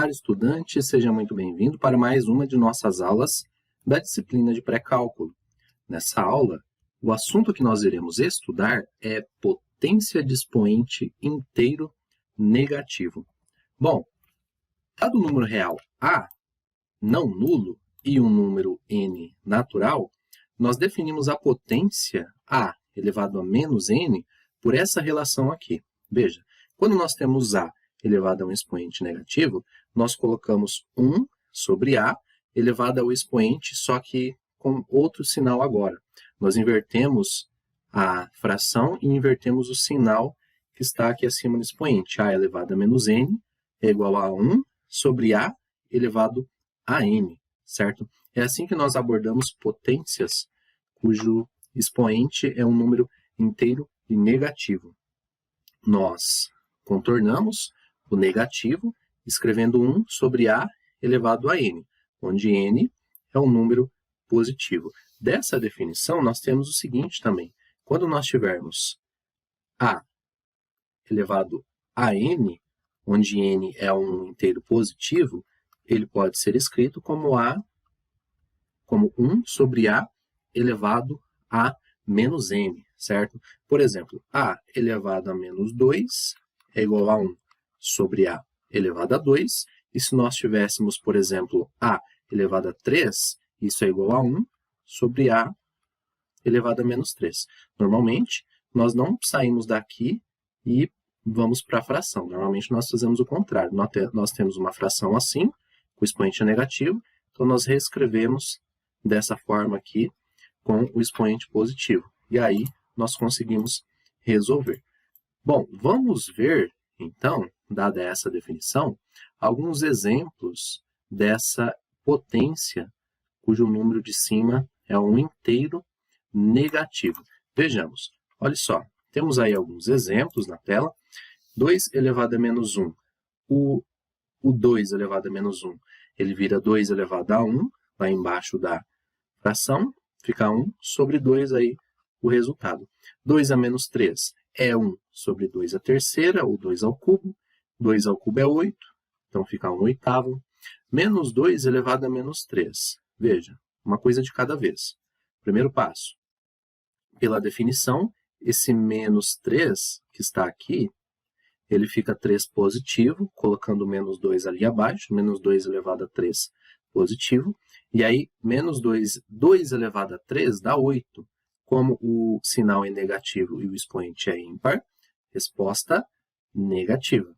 Caro estudante, seja muito bem-vindo para mais uma de nossas aulas da disciplina de pré-cálculo. Nessa aula, o assunto que nós iremos estudar é potência de expoente inteiro negativo. Bom, dado o número real A, não nulo, e um número n natural, nós definimos a potência A elevado a menos n por essa relação aqui. Veja, quando nós temos A elevado a um expoente negativo, nós colocamos 1 sobre A elevado ao expoente, só que com outro sinal agora. Nós invertemos a fração e invertemos o sinal que está aqui acima do expoente. A elevado a menos n é igual a 1 sobre A elevado a n, certo? É assim que nós abordamos potências cujo expoente é um número inteiro e negativo. Nós contornamos o negativo escrevendo 1 sobre A elevado a n, onde n é um número positivo. Dessa definição, nós temos o seguinte também. Quando nós tivermos A elevado a n, onde n é um inteiro positivo, ele pode ser escrito como 1 sobre A elevado a menos n, certo? Por exemplo, A elevado a menos 2 é igual a 1 sobre A elevado a 2. E se nós tivéssemos, por exemplo, A elevado a 3, isso é igual a 1 sobre A elevado a menos 3. Normalmente, nós não saímos daqui e vamos para a fração. Normalmente, nós fazemos o contrário. Nós temos uma fração assim, com o expoente negativo, então nós reescrevemos dessa forma aqui, com o expoente positivo. E aí, nós conseguimos resolver. Bom, vamos ver, então, dada essa definição, alguns exemplos dessa potência, cujo número de cima é um inteiro negativo. Vejamos, olha só, temos aí alguns exemplos na tela. 2 elevado a menos 1. O 2 elevado a menos 1, ele vira 2 elevado a 1, lá embaixo da fração, fica 1 sobre 2 aí o resultado. 2 a menos 3 é 1 sobre 2 a terceira, ou 2 ao cubo. 2 ao cubo é 8, então fica 1 oitavo. Menos 2 elevado a menos 3. Veja, uma coisa de cada vez. Primeiro passo. Pela definição, esse menos 3 que está aqui, ele fica 3 positivo, colocando menos 2 ali abaixo. Menos 2 elevado a 3 positivo. E aí, menos 2 elevado a 3 dá 8. Como o sinal é negativo e o expoente é ímpar, resposta negativa.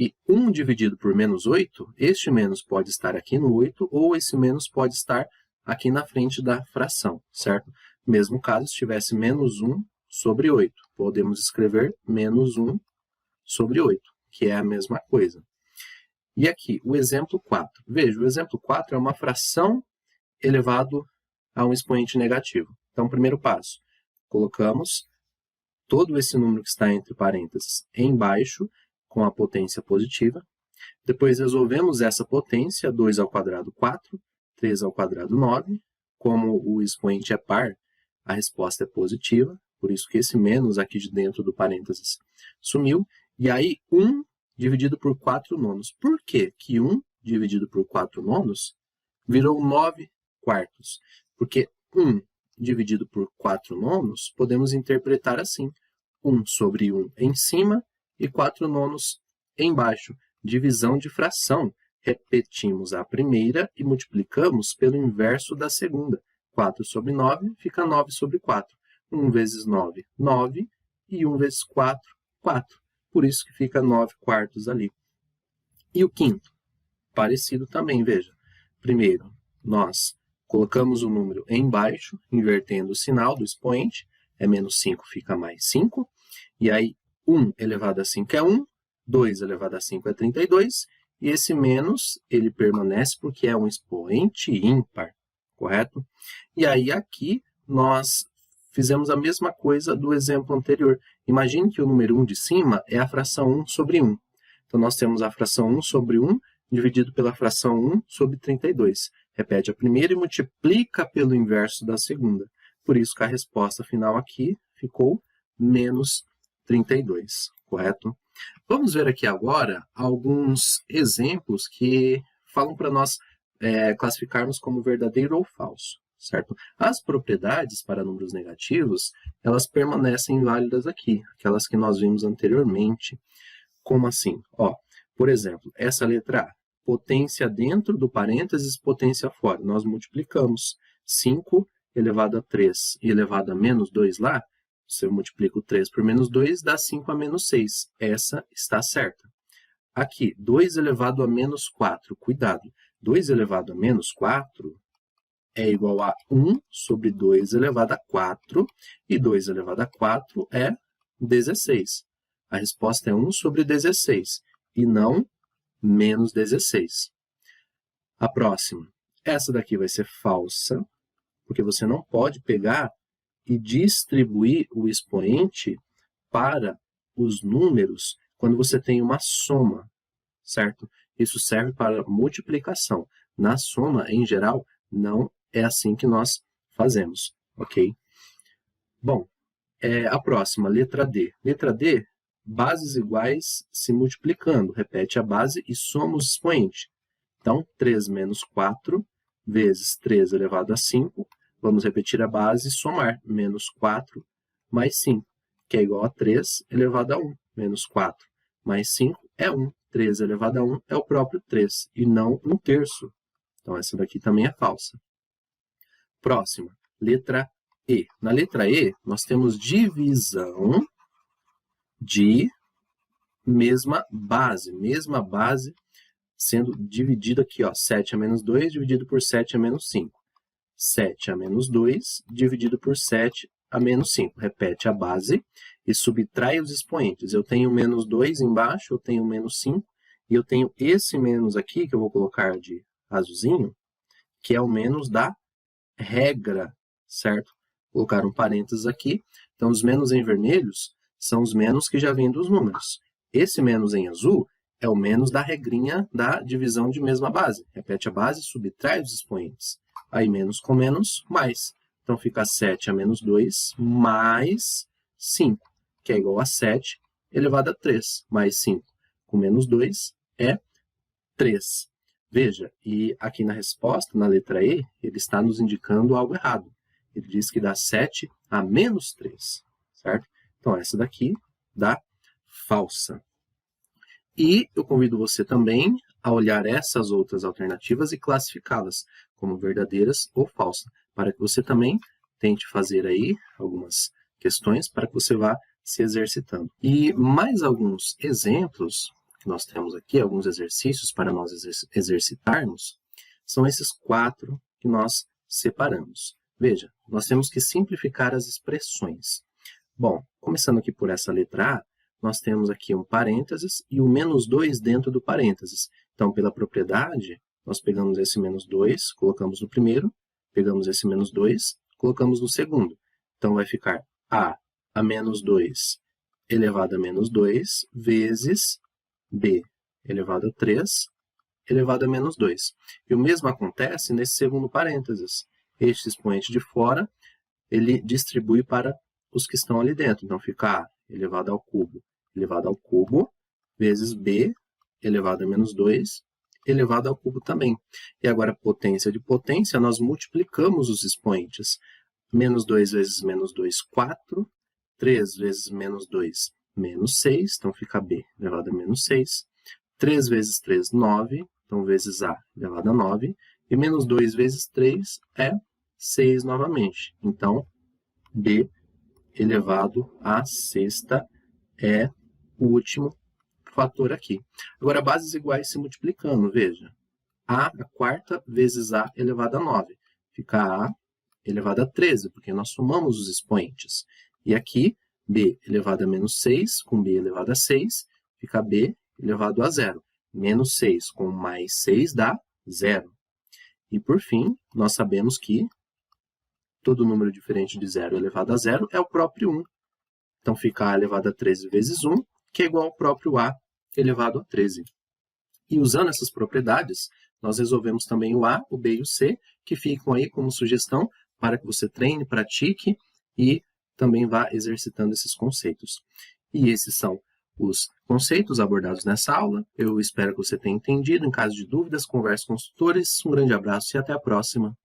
E 1 dividido por menos 8, este menos pode estar aqui no 8, ou esse menos pode estar aqui na frente da fração, certo? Mesmo caso, se tivesse menos 1 sobre 8, podemos escrever menos 1 sobre 8, que é a mesma coisa. E aqui, o exemplo 4. Veja, o exemplo 4 é uma fração elevado a um expoente negativo. Então, primeiro passo, colocamos todo esse número que está entre parênteses embaixo, com a potência positiva. Depois resolvemos essa potência, 2 ao quadrado 4, 3 ao quadrado 9. Como o expoente é par, a resposta é positiva, por isso que esse menos aqui de dentro do parênteses sumiu. E aí, 1 dividido por 4 nonos. Por que que 1 dividido por 4 nonos virou 9 quartos? Porque 1 dividido por 4 nonos, podemos interpretar assim. 1 sobre 1 em cima e 4 nonos embaixo. Divisão de fração. Repetimos a primeira e multiplicamos pelo inverso da segunda. 4 sobre 9 fica 9 sobre 4. 1 vezes 9, 9. E 1 vezes 4, 4. Por isso que fica 9 quartos ali. E o quinto? Parecido também, veja. Primeiro, nós colocamos o número embaixo, invertendo o sinal do expoente. É menos 5, fica mais 5. E aí, 1 elevado a 5 é 1. 2 elevado a 5 é 32. E esse menos, ele permanece porque é um expoente ímpar, correto? E aí, aqui, nós fizemos a mesma coisa do exemplo anterior. Imagine que o número 1 de cima é a fração 1 sobre 1. Então, nós temos a fração 1 sobre 1 dividido pela fração 1 sobre 32. Repete a primeira e multiplica pelo inverso da segunda. Por isso que a resposta final aqui ficou menos 32, correto? Vamos ver aqui agora alguns exemplos que falam para nós classificarmos como verdadeiro ou falso, certo? As propriedades para números negativos, elas permanecem válidas aqui, aquelas que nós vimos anteriormente. Como assim? Ó, por exemplo, essa letra A, potência dentro do parênteses, potência fora. Nós multiplicamos 5 elevado a 3 e elevado a menos 2 lá, você multiplica o 3 por menos 2, dá 5 a menos 6. Essa está certa. Aqui, 2 elevado a menos 4. Cuidado, 2 elevado a menos 4 é igual a 1 sobre 2 elevado a 4, e 2 elevado a 4 é 16. A resposta é 1 sobre 16, e não menos 16. A próxima, essa daqui vai ser falsa, porque você não pode pegar e distribuir o expoente para os números quando você tem uma soma, certo? Isso serve para multiplicação. Na soma, em geral, não é assim que nós fazemos, ok? Bom, a próxima, letra D. Letra D, bases iguais se multiplicando. Repete a base e soma os expoentes. Então, 3 menos 4 vezes 3 elevado a 5. Vamos repetir a base e somar. Menos 4 mais 5, que é igual a 3 elevado a 1. Menos 4 mais 5 é 1. 3 elevado a 1 é o próprio 3, e não 1/3. Então, essa daqui também é falsa. Próxima, letra E. Na letra E, nós temos divisão de mesma base sendo dividido aqui, ó, 7 a menos 2 dividido por 7 a menos 5. 7 a menos 2 dividido por 7 a menos 5. Repete a base e subtrai os expoentes. Eu tenho menos 2 embaixo, eu tenho menos 5, e eu tenho esse menos aqui, que eu vou colocar de azulzinho, que é o menos da regra, certo? Vou colocar um parênteses aqui. Então, os menos em vermelhos são os menos que já vêm dos números. Esse menos em azul é o menos da regrinha da divisão de mesma base. Repete a base, subtrai os expoentes. Aí, menos com menos, mais. Então, fica 7 a menos 2 mais 5, que é igual a 7 elevado a 3, mais 5 com menos 2 é 3. Veja, e aqui na resposta, na letra E, ele está nos indicando algo errado. Ele diz que dá 7 a menos 3, certo? Então, essa daqui dá falsa. E eu convido você também a olhar essas outras alternativas e classificá-las como verdadeiras ou falsas, para que você também tente fazer aí algumas questões para que você vá se exercitando. E mais alguns exemplos que nós temos aqui, alguns exercícios para nós exercitarmos, são esses 4 que nós separamos. Veja, nós temos que simplificar as expressões. Bom, começando aqui por essa letra A, nós temos aqui um parênteses e o menos 2 dentro do parênteses. Então, pela propriedade, nós pegamos esse menos 2, colocamos no primeiro, pegamos esse menos 2, colocamos no segundo. Então, vai ficar A menos 2 elevado a menos 2 vezes B elevado a 3 elevado a menos 2. E o mesmo acontece nesse segundo parênteses. Este expoente de fora, ele distribui para os que estão ali dentro. Então, fica A elevado ao cubo, vezes B elevado a menos 2, elevado ao cubo também. E agora, potência de potência, nós multiplicamos os expoentes. Menos 2 vezes menos 2, 4. 3 vezes menos 2, menos 6. Então, fica B elevado a menos 6. 3 vezes 3, 9. Então, vezes A elevado a 9. E menos 2 vezes 3 é 6 novamente. Então, B elevado à sexta é o último fator aqui. Agora, bases iguais se multiplicando, veja. A quarta vezes A elevado a 9. Fica A elevado a 13, porque nós somamos os expoentes. E aqui, B elevado a menos 6 com B elevado a 6, fica B elevado a 0. Menos 6 com mais 6 dá 0. E, por fim, nós sabemos que todo número diferente de 0 elevado a 0 é o próprio 1. Então, fica A elevado a 13 vezes 1, que é igual ao próprio A elevado a 13. E usando essas propriedades, nós resolvemos também o A, o B e o C, que ficam aí como sugestão para que você treine, pratique e também vá exercitando esses conceitos. E esses são os conceitos abordados nessa aula. Eu espero que você tenha entendido. Em caso de dúvidas, converse com os tutores. Um grande abraço e até a próxima.